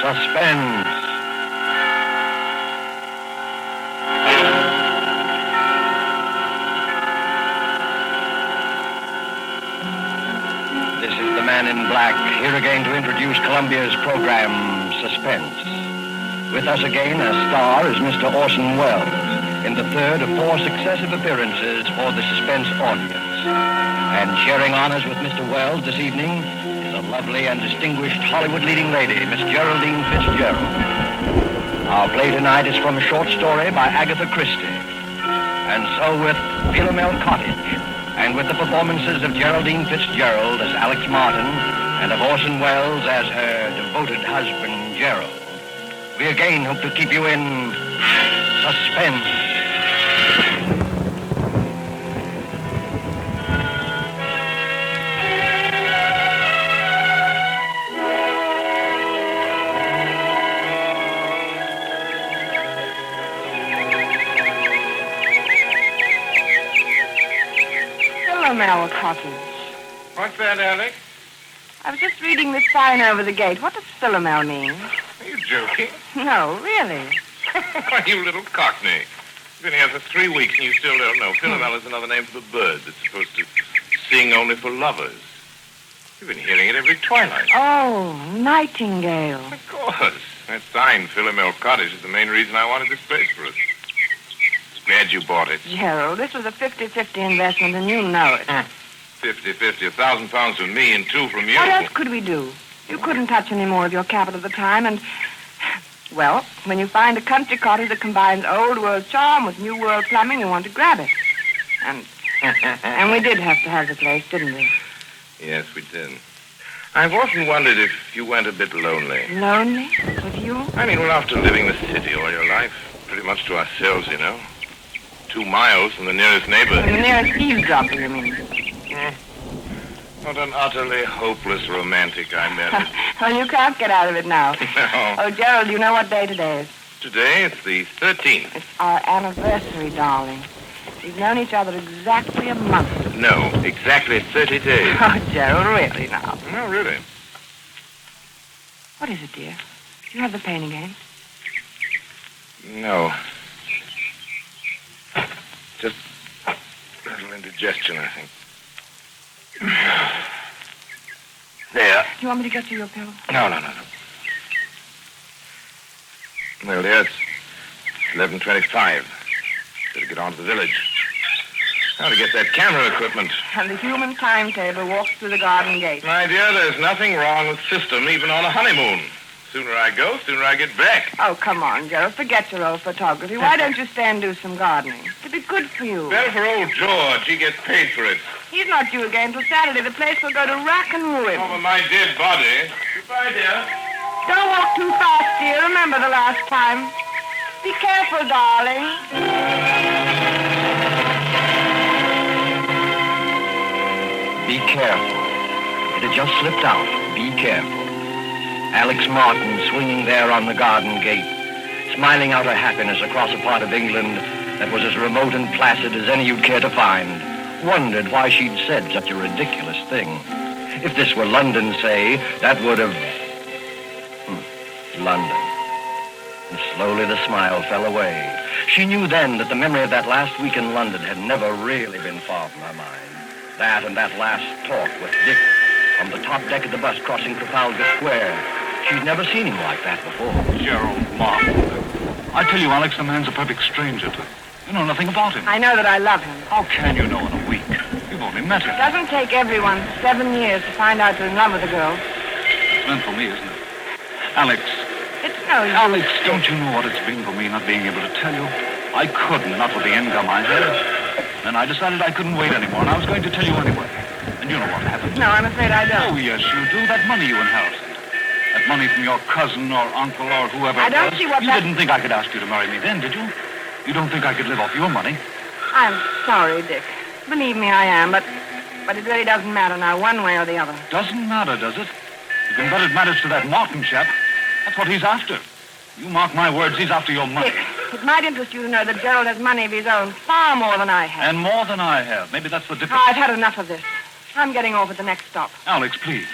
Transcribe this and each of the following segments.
Suspense. This is the Man in Black, here again to introduce Columbia's program, Suspense. With us again as star is Mr. Orson Welles, in the third of 4 successive appearances for the Suspense audience. And sharing honors with Mr. Welles this evening is a lovely and distinguished Hollywood leading lady, Miss Geraldine Fitzgerald. Our play tonight is from a short story by Agatha Christie. And so with Philomel Cottage, and with the performances of Geraldine Fitzgerald as Alix Martin, and of Orson Welles as her devoted husband, Gerald, we again hope to keep you in suspense. Philomel Cottage. What's that, Alix? I was just reading this sign over the gate. What does Philomel mean? Are you joking? No, really. Why, you little cockney. You've been here for 3 weeks and you still don't know. Philomel is another name for the bird that's supposed to sing only for lovers. You've been hearing it every twilight. Oh, nightingale. Of course. That sign, Philomel Cottage, is the main reason I wanted this place for us. Glad you bought it. Gerald, this was a 50-50 investment, and you know it. 50-50, £1,000 from me and 2 from you. What else could we do? You couldn't touch any more of your capital at the time, and, well, when you find a country cottage that combines old world charm with new world plumbing, you want to grab it. And we did have to have the place, didn't we? Yes, we did. I've often wondered if you went a bit lonely. Lonely? With you? I mean, well, after living the city all your life, pretty much to ourselves, you know. 2 miles from the nearest neighbor. From the nearest eavesdropper, you mean? What an utterly hopeless romantic I met. Well, you can't get out of it now. No. Oh, Gerald, you know what day today is? Today, it's the 13th. It's our anniversary, darling. We've known each other exactly a month. No, exactly 30 days. Oh, Gerald, really now? No, really. What is it, dear? You have the pain again? No. Just a little indigestion, I think. There. Do you want me to get you your pill? No. Well, dear, it's 11:25. Better get on to the village. How to get that camera equipment. And the human timetable walks through the garden gate. My dear, there's nothing wrong with system, even on a honeymoon. Sooner I go, sooner I get back. Oh, come on, Gerald. Forget your old photography. Why don't you stay and do some gardening? It'd be good for you. Better for old George. He gets paid for it. He's not due again till Saturday. The place will go to rack and ruin. Over my dead body. Goodbye, dear. Don't walk too fast, dear. Remember the last time. Be careful, darling. Be careful. It had just slipped out. Be careful. Alix Martin swinging there on the garden gate, smiling out her happiness across a part of England that was as remote and placid as any you'd care to find, wondered why she'd said such a ridiculous thing. If this were London, say, that would have... London. And slowly the smile fell away. She knew then that the memory of that last week in London had never really been far from her mind. That and that last talk with Dick on the top deck of the bus crossing Trafalgar Square. She'd never seen him like that before. Gerald, Martin. I tell you, Alix, the man's a perfect stranger to you. You know nothing about him. I know that I love him. How can you know in a week? You've only met him. It doesn't take everyone 7 years to find out you're in love with a girl. It's meant for me, isn't it? Alix. It's no use. Alix, don't you know what it's been for me not being able to tell you? I couldn't, not with the income I had. And I decided I couldn't wait anymore, and I was going to tell you anyway. And you know what happened. No, I'm afraid I don't. Oh, yes, you do. That money you inherited. That money from your cousin or uncle or whoever I don't see what You didn't think I could ask you to marry me then, did you? You don't think I could live off your money? I'm sorry, Dick. Believe me, I am, but it really doesn't matter now, one way or the other. Doesn't matter, does it? You can bet it matters to that Martin chap. That's what he's after. You mark my words, he's after your money. Dick, it might interest you to know that Gerald has money of his own, far more than I have. And more than I have. Maybe that's the difference. Oh, I've had enough of this. I'm getting off at the next stop. Alix, please.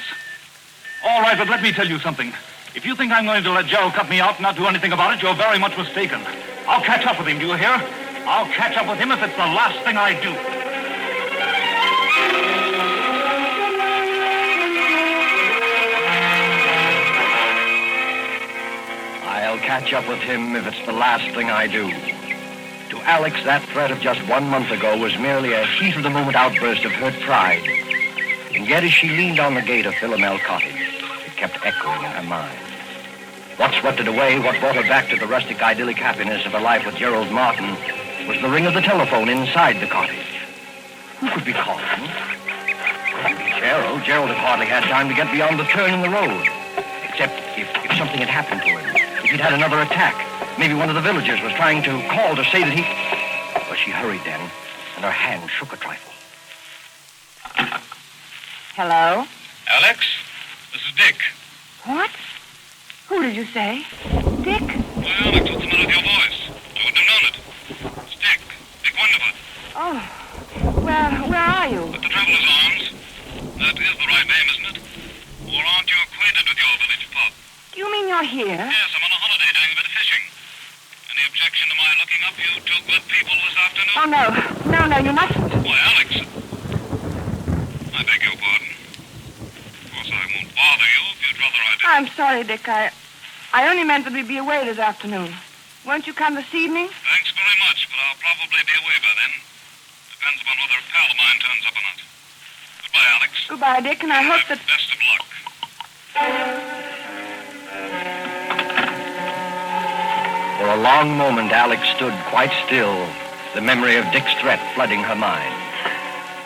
All right, but let me tell you something. If you think I'm going to let Gerald cut me out and not do anything about it, you're very much mistaken. I'll catch up with him, do you hear? I'll catch up with him if it's the last thing I do. I'll catch up with him if it's the last thing I do. To Alix, that threat of just 1 month ago was merely a heat-of-the-moment outburst of hurt pride. And yet as she leaned on the gate of Philomel Cottage, it kept echoing in her mind. What swept it away, what brought her back to the rustic idyllic happiness of her life with Gerald Martin, was the ring of the telephone inside the cottage. Who could be calling? Couldn't be Gerald. Gerald had hardly had time to get beyond the turn in the road. Except if something had happened to him. If he'd had another attack. Maybe one of the villagers was trying to call to say that he... Well, she hurried then, and her hand shook a trifle. Hello? Alix, this is Dick. What? Who did you say? Dick? Why, Alix, what's the matter with your voice? I wouldn't have known it. It's Dick Windyford. Oh, where are you? At the Traveller's Arms. That is the right name, isn't it? Or aren't you acquainted with your village pub? Do you mean you're here? Yes, I'm on a holiday doing a bit of fishing. Any objection to my looking up you two good people this afternoon? Oh, no, you mustn't. Why, Alix, I beg your pardon. Of course, I won't bother you if you'd rather I didn't. I'm sorry, Dick. I only meant that we'd be away this afternoon. Won't you come this evening? Thanks very much, but I'll probably be away by then. Depends upon whether a pal of mine turns up or not. Goodbye, Alix. Goodbye, Dick, and I hope that... Best of luck. For a long moment, Alix stood quite still, the memory of Dick's threat flooding her mind.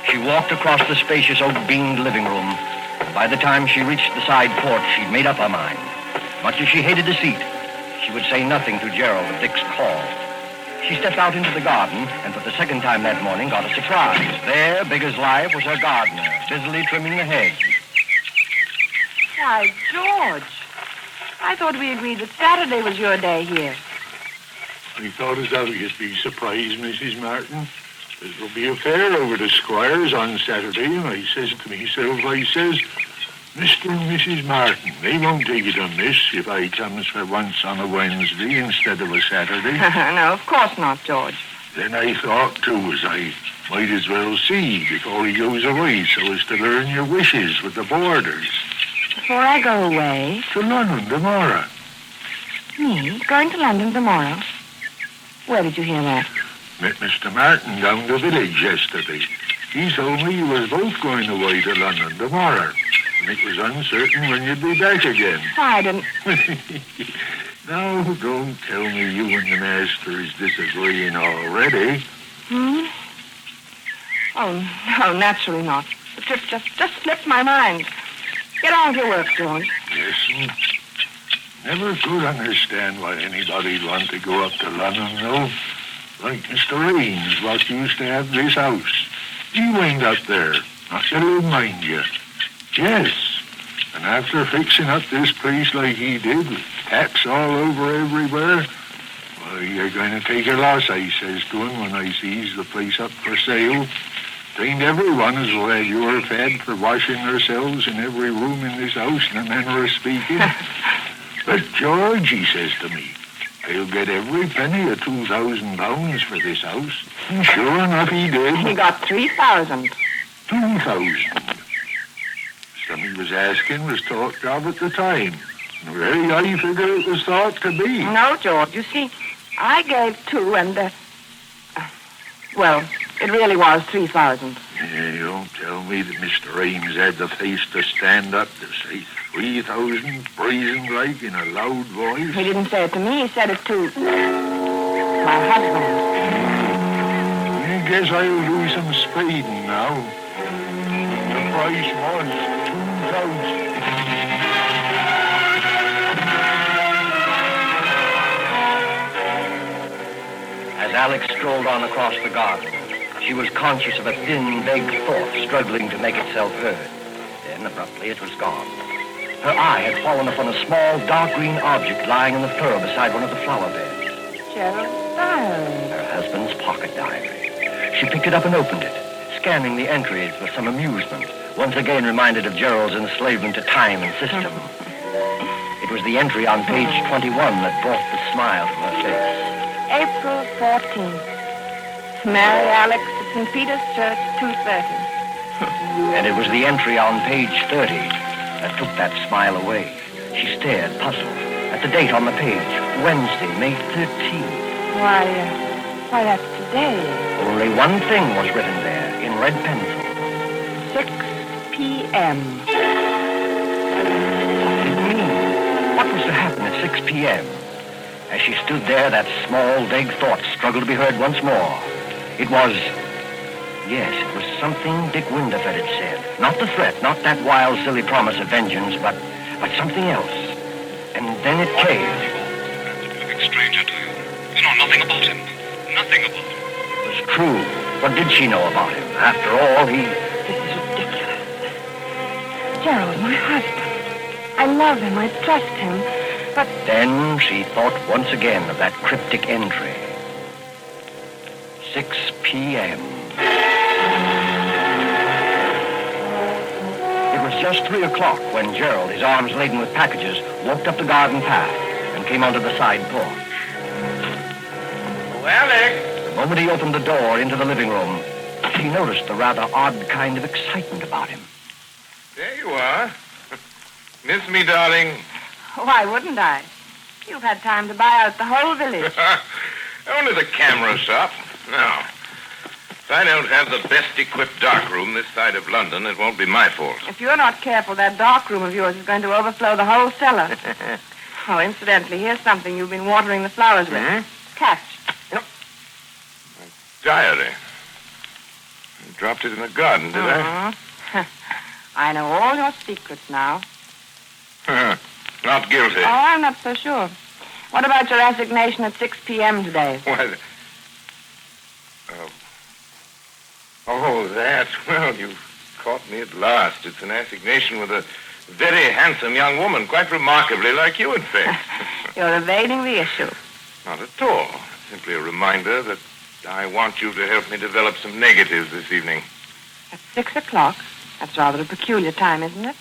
She walked across the spacious oak-beamed living room, and by the time she reached the side porch, she'd made up her mind. Much as she hated deceit, she would say nothing to Gerald of Dick's call. She stepped out into the garden, and for the second time that morning got a surprise. There, big as life, was her gardener, busily trimming the hedge. Why, George, I thought we agreed that Saturday was your day here. I thought as how you'd be surprised, Mrs. Martin. There'll be a fair over the Squires on Saturday, and I says to myself, Mr. and Mrs. Martin, they won't take it amiss if I comes for once on a Wednesday instead of a Saturday. No, of course not, George. Then I thought, too, as I might as well see before he goes away so as to learn your wishes with the boarders. Before I go away? To London tomorrow. Me? Going to London tomorrow? Where did you hear that? Met Mr. Martin down the village yesterday. He told me you was both going away to London tomorrow. And it was uncertain when you'd be back again. I didn't... Now, don't tell me you and the master is disagreeing already. Hmm? Oh, no, naturally not. The trip just slipped my mind. Get on with your work, George. Listen, never could understand why anybody'd want to go up to London, though. Like Mr. Raines, what used to have this house. He went up there, not that it'll mind you. Yes, and after fixing up this place like he did, with taps all over everywhere, why, you're going to take a loss, I says to him when I sees the place up for sale. Ain't everyone as well you're fed for washing themselves in every room in this house in a manner of speaking. But George, he says to me, I'll get every penny of £2,000 for this house. And sure enough, he did. He got 3,000. 2,000. Some he was asking was talked of at the time. And very high figure it was thought to be. No, George, you see, I gave 2 and, well, it really was 3,000. Yeah, you don't tell me that Mr. Raines had the face to stand up to say 3,000, brazen like in a loud voice. He didn't say it to me, he said it to my husband. I guess I'll do some spading now. The price was 2,000. As Alix strolled on across the garden, she was conscious of a thin, vague thought struggling to make itself heard. Then, abruptly, it was gone. Her eye had fallen upon a small, dark green object lying in the furrow beside one of the flower beds. Gerald's diary. Her husband's pocket diary. She picked it up and opened it, scanning the entries with some amusement, once again reminded of Gerald's enslavement to time and system. It was the entry on page 21 that brought the smile to her face. April 14th. Marry Alix at St. Peter's Church, 2:30. And it was the entry on page 30 that took that smile away. She stared, puzzled, at the date on the page, Wednesday, May 13th. Why, that's today. Only one thing was written there, in red pencil. 6 p.m. What did it mean? What was to happen at 6 p.m.? As she stood there, that small, vague thought struggled to be heard once more. It was something Dick Windyford had said. Not the threat, not that wild, silly promise of vengeance, but something else. And then it came. That's a perfect stranger to you. You know nothing about him. Nothing about him. It was true. What did she know about him? After all, This is ridiculous. Gerald, my husband. I love him. I trust him. But Then she thought once again of that cryptic entry. 6 p.m. It was just 3 o'clock when Gerald, his arms laden with packages, walked up the garden path and came onto the side porch. Oh, Alix! The moment he opened the door into the living room, she noticed the rather odd kind of excitement about him. There you are. Miss me, darling? why wouldn't I? You've had time to buy out the whole village. Only the camera shop. No. If I don't have the best-equipped darkroom this side of London, it won't be my fault. If you're not careful, that darkroom of yours is going to overflow the whole cellar. Oh, incidentally, here's something you've been watering the flowers with. Catch. My diary. I dropped it in the garden, did I? I know all your secrets now. Not guilty. Oh, I'm not so sure. What about your assignation at 6 p.m. today? Why, Oh, that. Well, you've caught me at last. It's an assignation with a very handsome young woman, quite remarkably like you, in fact. You're evading the issue. Not at all. Simply a reminder that I want you to help me develop some negatives this evening. At 6 o'clock? That's rather a peculiar time, isn't it?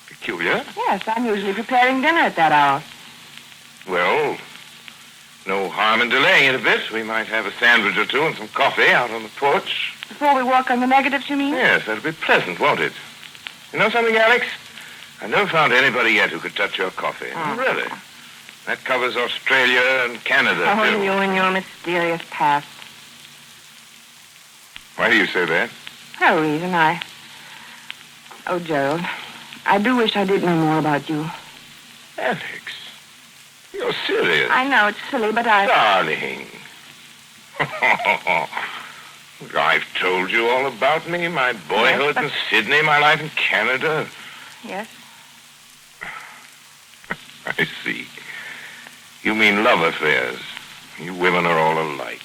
Peculiar? Yes, I'm usually preparing dinner at that hour. Well, no harm in delaying it a bit. We might have a sandwich or two and some coffee out on the porch. Before we work on the negatives, you mean? Yes, that'll be pleasant, won't it? You know something, Alix? I've never found anybody yet who could touch your coffee. Oh. Really? That covers Australia and Canada, Oh, too. you and your mysterious past. Why do you say that? No reason. Oh, Gerald, I do wish I did know more about you. Alix, you're serious. I know it's silly, but Darling. I've told you all about me, my boyhood Yes, in Sydney, my life in Canada. Yes. I see. You mean love affairs. You women are all alike.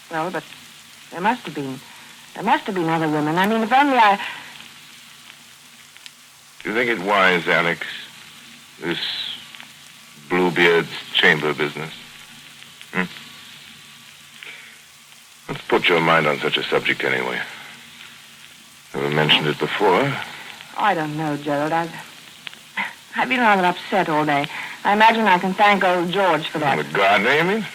Well, but there must have been. There must have been other women. I mean, if only I... Do you think it wise, Alix, this Bluebeard's chamber business? Let's put your mind on such a subject anyway. Never mentioned it before. I don't know, Gerald. I've been rather upset all day. I imagine I can thank old George for that. The gardener, you mean?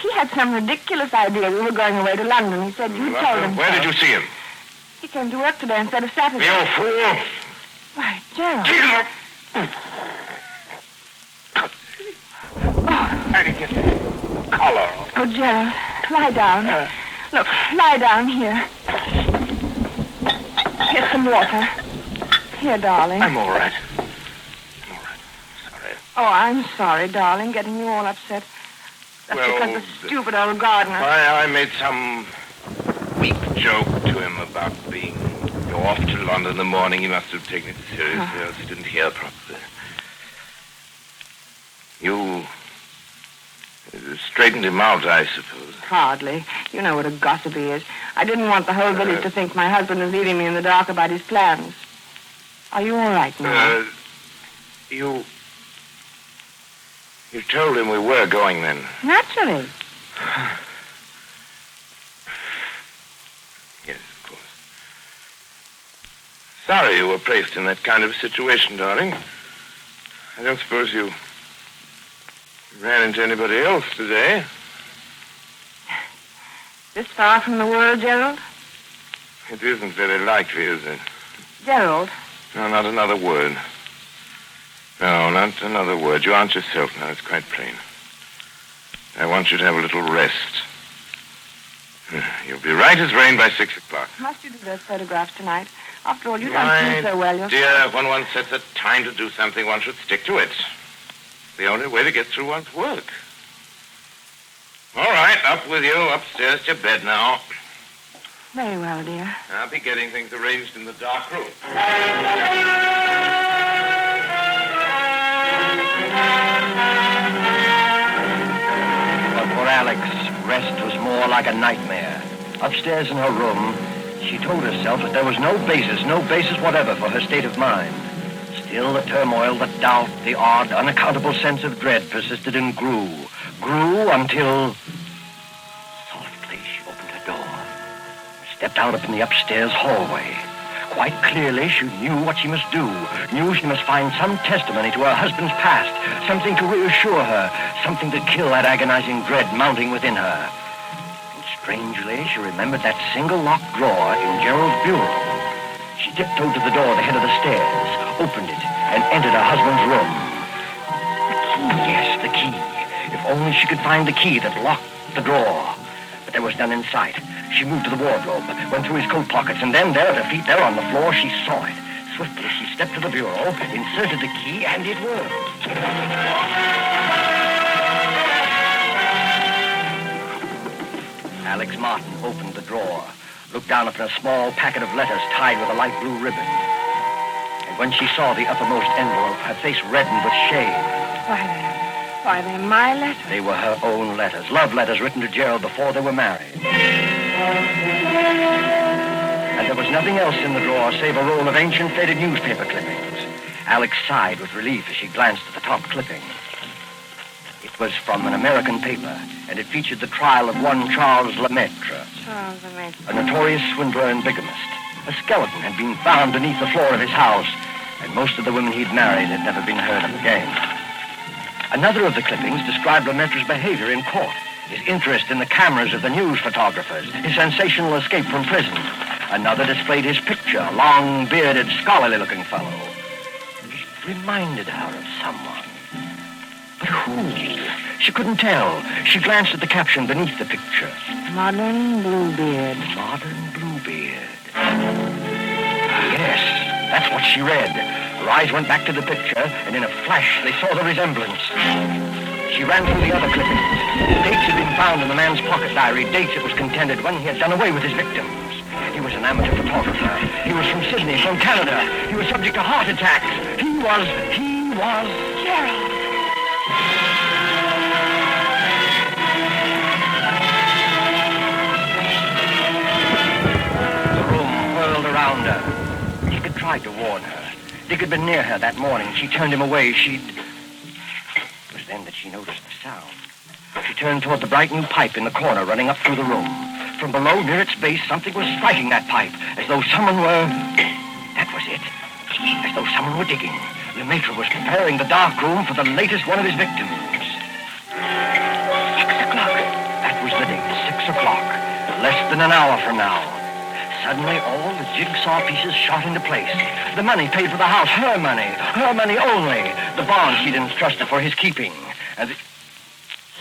He had some ridiculous idea we were going away to London. He said you told him Where so. did you see him? He came to work today instead of Saturday. You fool! Why, Gerald. Jesus! Oh, I didn't get the collar. oh, Gerald, lie down. Look, lie down here. Here's some water. Here, darling. I'm all right. Sorry. Oh, I'm sorry, darling, getting you all upset. That's Well, because the stupid old gardener... I made some weak joke to him about being off to London in the morning. He must have taken it seriously, else he didn't hear properly. You straightened him out, I suppose. Hardly. You know what a gossip he is. I didn't want the whole village to think my husband was leaving me in the dark about his plans. Are you all right now? You told him we were going then. Naturally. Yes, of course. Sorry you were placed in that kind of situation, darling. I don't suppose you ran into anybody else today? This far from the world, Gerald? It isn't very likely, is it? Gerald. No, not another word. No, not another word. You aren't yourself now. It's quite plain. I want you to have a little rest. You'll be right as rain by 6 o'clock. Must you do those photographs tonight? After all, you don't seem so well yourself. Dear, when one sets a time to do something, one should stick to it. The only way to get through one's work. All right, up with you. Upstairs to your bed now. Very well, dear. I'll be getting things arranged in the dark room. But for Alix, rest was more like a nightmare. Upstairs in her room, she told herself that there was no basis whatever for her state of mind. Still, the turmoil, the doubt, the odd, unaccountable sense of dread persisted and grew until... Softly, she opened her door, stepped out up in the upstairs hallway. Quite clearly, she knew what she must do, knew she must find some testimony to her husband's past, something to reassure her, something to kill that agonizing dread mounting within her. And strangely, she remembered that single locked drawer in Gerald's bureau. She tiptoed to the door at the head of the stairs, opened it, and entered her husband's room. The key, yes, the key. If only she could find the key that locked the drawer. But there was none in sight. She moved to the wardrobe, went through his coat pockets, and then there at her feet, there on the floor, she saw it. Swiftly, she stepped to the bureau, inserted the key, and it worked. Alix Martin opened the drawer, looked down upon a small packet of letters tied with a light blue ribbon. And when she saw the uppermost envelope, her face reddened with shame. Why, they're my letters. They were her own letters, love letters written to Gerald before they were married. And there was nothing else in the drawer save a roll of ancient faded newspaper clippings. Alix sighed with relief as she glanced at the top clipping. It was from an American paper, and it featured the trial of one Charles Lemaitre, Charles Lemaitre, a notorious swindler and bigamist. A skeleton had been found beneath the floor of his house, and most of the women he'd married had never been heard of again. Another of the clippings described Lemaitre's behavior in court, his interest in the cameras of the news photographers, his sensational escape from prison. Another displayed his picture, a long, bearded, scholarly-looking fellow. It reminded her of someone. But who? She couldn't tell. She glanced at the caption beneath the picture. Modern Bluebeard. Modern Bluebeard. Yes, that's what she read. Her eyes went back to the picture, and in a flash, they saw the resemblance. She ran through the other clippings. Dates had been found in the man's pocket diary, dates it was contended when he had done away with his victims. He was an amateur photographer. He was from Sydney, from Canada. He was subject to heart attacks. He was... Gerald. The room whirled around her. Dick had tried to warn her. Dick had been near her that morning. She turned him away. It was then that she noticed the sound. She turned toward the bright new pipe in the corner running up through the room. From below, near its base, something was striking that pipe, as though someone were... That was it. As though someone were digging. Lemaitre was preparing the dark room for the latest one of his victims. 6 o'clock. That was the date, 6 o'clock. Less than an hour from now. Suddenly, all the jigsaw pieces shot into place. The money paid for the house, her money only. The bond she'd entrusted for his keeping. And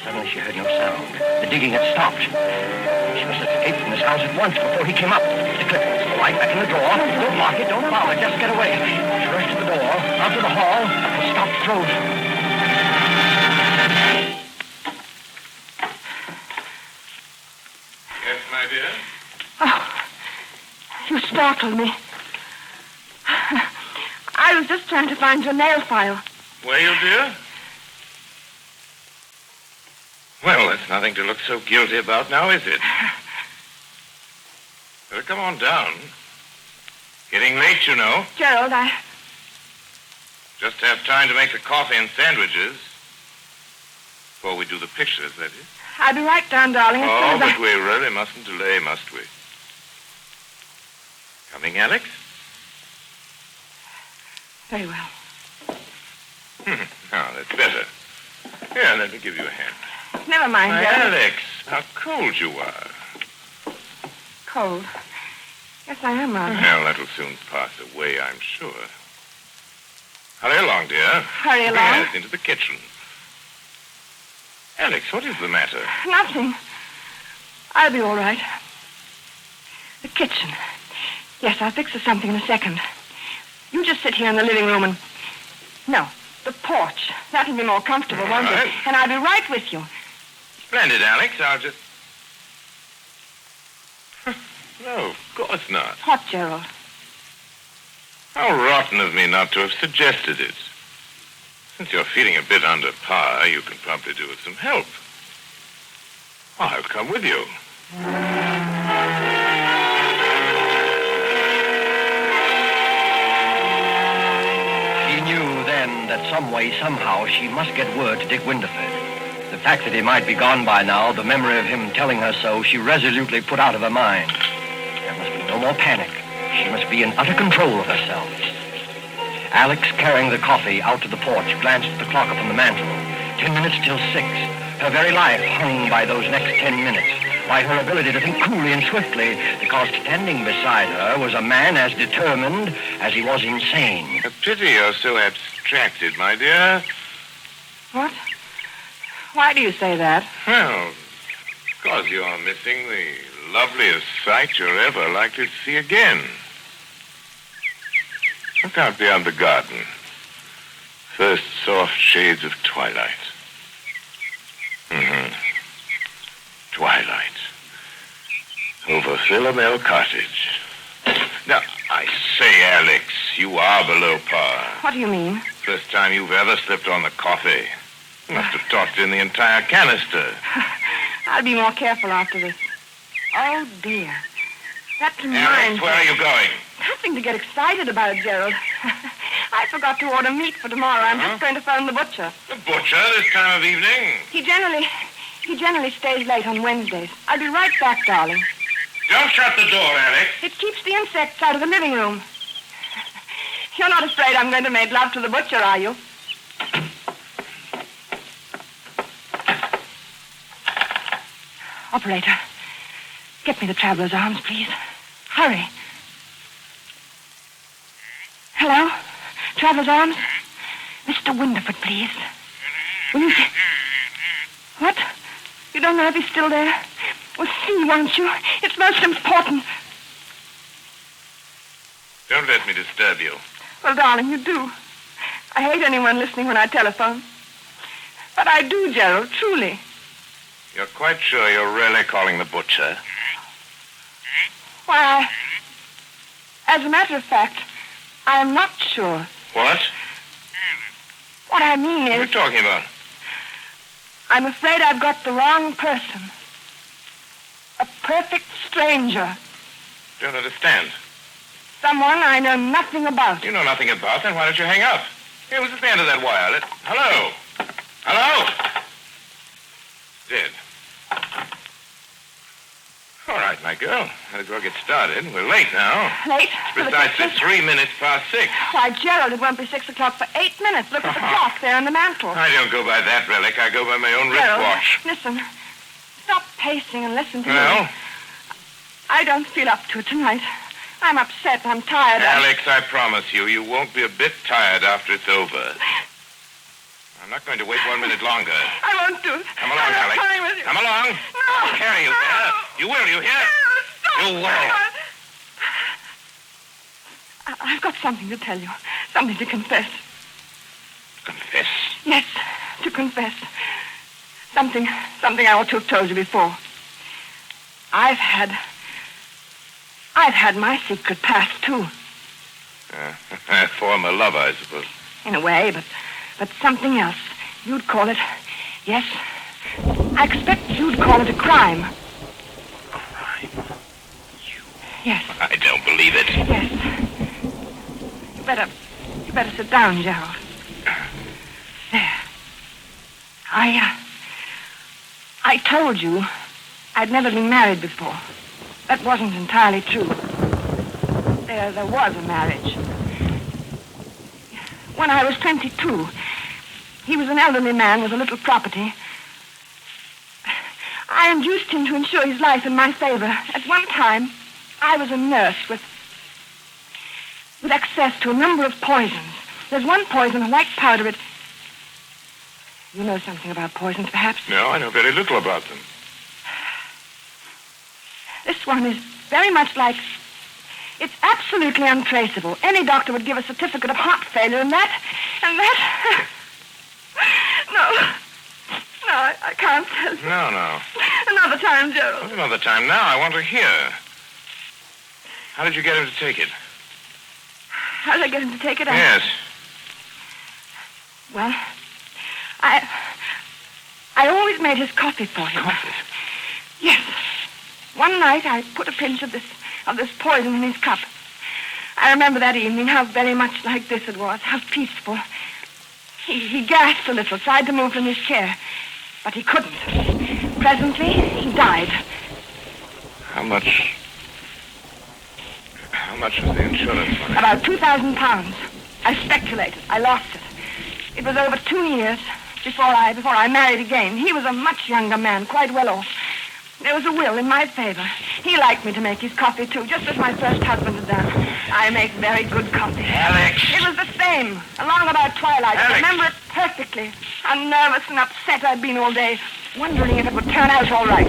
suddenly she heard no sound. The digging had stopped. She must escape from this house at once before he came up. The clippings, right back in the door. Don't lock it, don't bother, just get away. She rushed to the door, out to the hall, and stopped frozen. Yes, my dear? Oh, you startled me. I was just trying to find your nail file. Were you, dear? Well, there's nothing to look so guilty about now, is it? Better come on down. Getting late, you know. Gerald, Just have time to make the coffee and sandwiches. Before we do the pictures, that is. I'll be right down, darling. Oh, but we really mustn't delay, must we? Coming, Alix? Very well. Now, that's better. Here, let me give you a hand. Never mind, My Gerald. Alix, how cold you are. Cold. Yes, I am, rather. Well, that'll soon pass away, I'm sure. Hurry along, dear. Hurry along? Yes, into the kitchen. Alix, what is the matter? Nothing. I'll be all right. The kitchen. Yes, I'll fix us something in a second. You just sit here in the living room and... No, the porch. That'll be more comfortable, won't right. it? And I'll be right with you. Splendid, Alix. I'll just... No, of course not. What, Gerald? How rotten of me not to have suggested it. Since you're feeling a bit under par, you can probably do with some help. I'll come with you. She knew then that some way, somehow, she must get word to Dick Windyford. The fact that he might be gone by now, the memory of him telling her so, she resolutely put out of her mind. There must be no more panic. She must be in utter control of herself. Alix, carrying the coffee out to the porch, glanced at the clock upon the mantel. 10 minutes till 6. Her very life hung by those next 10 minutes, by her ability to think coolly and swiftly, because standing beside her was a man as determined as he was insane. A pity you're so abstracted, my dear. What? Why do you say that? Well, because you're missing the loveliest sight you're ever likely to see again. Look out beyond the garden. First soft shades of twilight. Twilight. Over Philomel Cottage. Now, I say, Alix, you are below par. What do you mean? First time you've ever slipped on the coffee. You must have tossed in the entire canister. I'll be more careful after this. Oh, dear. That Alix, reminds where are you going? Nothing to get excited about, Gerald. I forgot to order meat for tomorrow. I'm just going to phone the butcher. The butcher this time of evening? He generally stays late on Wednesdays. I'll be right back, darling. Don't shut the door, Alix. It keeps the insects out of the living room. You're not afraid I'm going to make love to the butcher, are you? Operator, get me the traveler's arms, please. Hurry. Hello? Traveler's arms? Mr. Windyford, please. Will you... What? You don't know if he's still there? Well, see, won't you? It's most important. Don't let me disturb you. Well, darling, you do. I hate anyone listening when I telephone. But I do, Gerald, truly. You're quite sure you're really calling the butcher? Why, as a matter of fact, I am not sure. What? What I mean What are you is, talking about? I'm afraid I've got the wrong person. A perfect stranger. Don't understand. Someone I know nothing about. You know nothing about, then why don't you hang up? Here, what's at the end of that wire? Hello? Hello? Dead. All right, my girl. Might as well get started. We're late now. Late? For the Precisely pictures? 3 minutes past 6. Why, Gerald, it won't be 6 o'clock for 8 minutes. Look at the clock there on the mantel. I don't go by that relic. I go by my own Gerald, wristwatch. listen. Stop pacing and listen to Well? me. I don't feel up to it tonight. I'm upset. I'm tired. Alix, I promise you, you won't be a bit tired after it's over. I'm not going to wait 1 minute longer. I won't do it. Come along, I'm not Alix. coming with you. Come along. No. I'll carry you No. there. You will, you hear? Stop. You will. I've got something to tell you. Something to confess. Confess. Yes, to confess. Something I ought to have told you before. I've had my secret past, too. Former lover, I suppose. In a way, but something else. You'd call it, yes, I expect you'd call it a crime. Crime? Yes, I don't believe it. yes. You better sit down, Gerald. There. I told you I'd never been married before. That wasn't entirely true. There was a marriage. When I was 22, He was an elderly man with a little property. I induced him to insure his life in my favor. At one time, I was a nurse with access to a number of poisons. There's one poison, a white powder. You know something about poisons, perhaps? No, I know very little about them. This one is very much like... It's absolutely untraceable. Any doctor would give a certificate of heart failure, and that... No, I can't tell you. No. Another time, Gerald. Another time. Now I want to hear. How did you get him to take it? How did I get him to take it? Yes. Well, I always made his coffee for him. Coffee? Yes. One night I put a pinch of this poison in his cup. I remember that evening how very much like this it was, how peaceful. He gasped a little, tried to move from his chair, but he couldn't. Presently, he died. How much was the insurance money? About £2,000. I speculated. I lost it. It was over 2 years before I married again. He was a much younger man, quite well off. There was a will in my favor. He liked me to make his coffee, too, just as my first husband had done. I make very good coffee. Alix! It was the same, along about twilight. I remember it perfectly. How nervous and upset I'd been all day, wondering if it would turn out all right.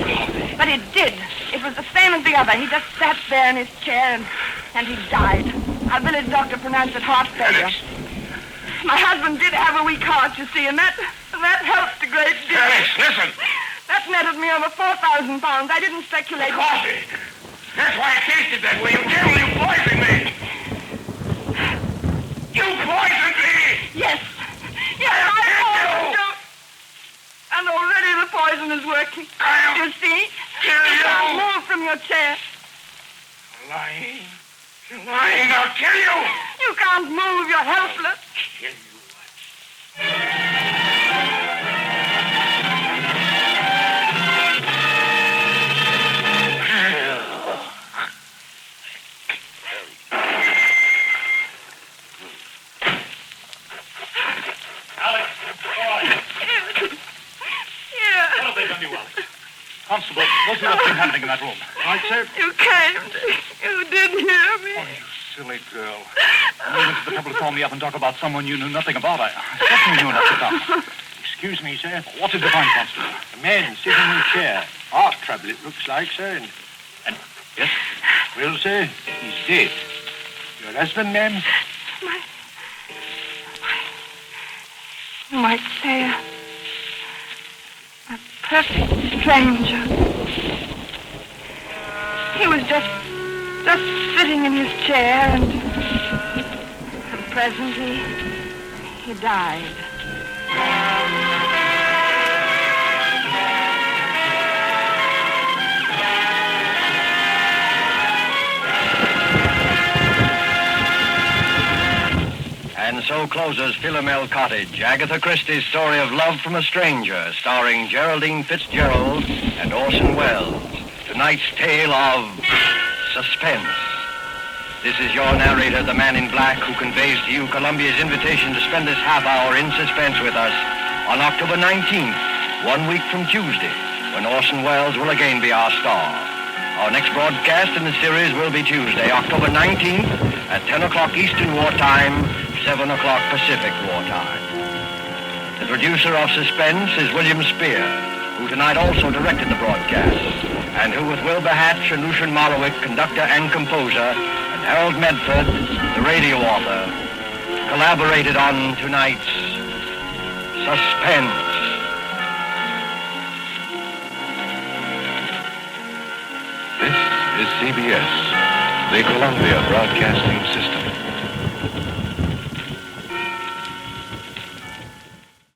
But it did. It was the same as the other. He just sat there in his chair and he died. Our village doctor pronounced it heart failure. Alix. My husband did have a weak heart, you see, and that helped a great deal. Alix, listen! That netted me over £4,000. I didn't speculate. The coffee! That's why it tasted that way. You poisoned me! You poisoned me! Yes, I poisoned you. And already the poison is working. You see? You can't move from your chair. Lying. You're lying. I'll kill you! You can't move. You're helpless. Kill you. Constable, what do you think happening in that room? Right, sir? You came. You didn't hear me. Oh, you silly girl. You went to the trouble to call me up and talk about someone you knew nothing about. I certainly knew enough to come. Excuse me, sir. What did you find, Constable? A man sitting in a chair. Heart trouble, it looks like, sir. And yes? Well, sir, he's dead. Your husband, ma'am? You might say a perfect stranger. He was just sitting in his chair and presently he died. And so closes Philomel Cottage, Agatha Christie's story of love from a stranger, starring Geraldine Fitzgerald and Orson Welles. Tonight's tale of Suspense. This is your narrator, the man in black, who conveys to you Columbia's invitation to spend this half hour in suspense with us on October 19th, 1 week from Tuesday, when Orson Welles will again be our star. Our next broadcast in the series will be Tuesday, October 19th at 10 o'clock Eastern Wartime, 7 o'clock Pacific Wartime. The producer of Suspense is William Spier, who tonight also directed the broadcast, and who, with Wilbur Hatch and Lucian Morowick, conductor and composer, and Harold Medford, the radio author, collaborated on tonight's Suspense. This is CBS, the Columbia Broadcasting System.